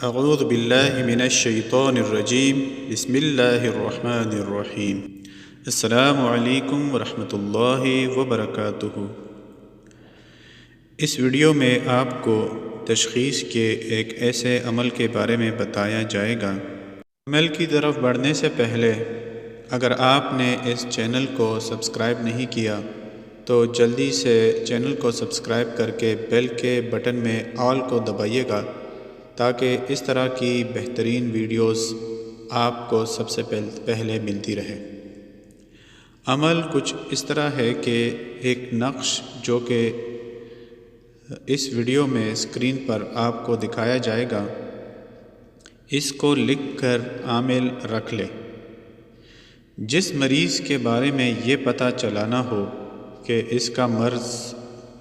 اعوذ باللہ من الشیطان الرجیم بسم اللہ الرحمن الرحیم۔ السلام علیکم ورحمۃ اللہ وبرکاتہ۔ اس ویڈیو میں آپ کو تشخیص کے ایک ایسے عمل کے بارے میں بتایا جائے گا۔ عمل کی طرف بڑھنے سے پہلے اگر آپ نے اس چینل کو سبسکرائب نہیں کیا تو جلدی سے چینل کو سبسکرائب کر کے بیل کے بٹن میں آل کو دبائیے گا تاکہ اس طرح کی بہترین ویڈیوز آپ کو سب سے پہلے ملتی رہے۔ عمل کچھ اس طرح ہے کہ ایک نقش جو کہ اس ویڈیو میں اسکرین پر آپ کو دکھایا جائے گا، اس کو لکھ کر عامل رکھ لے۔ جس مریض کے بارے میں یہ پتہ چلانا ہو کہ اس کا مرض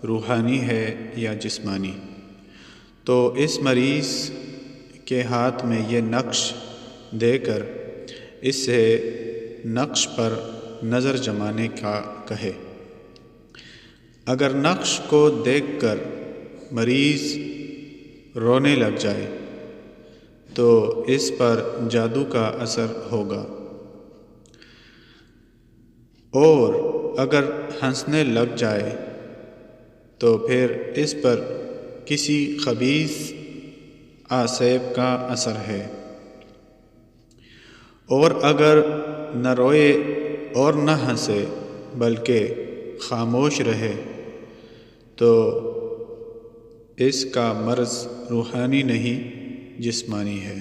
روحانی ہے یا جسمانی، تو اس مریض کے ہاتھ میں یہ نقش دے کر اس سے نقش پر نظر جمانے کا کہے۔ اگر نقش کو دیکھ کر مریض رونے لگ جائے تو اس پر جادو کا اثر ہوگا، اور اگر ہنسنے لگ جائے تو پھر اس پر کسی خبیث آسیب کا اثر ہے، اور اگر نہ روئے اور نہ ہنسے بلکہ خاموش رہے تو اس کا مرض روحانی نہیں جسمانی ہے۔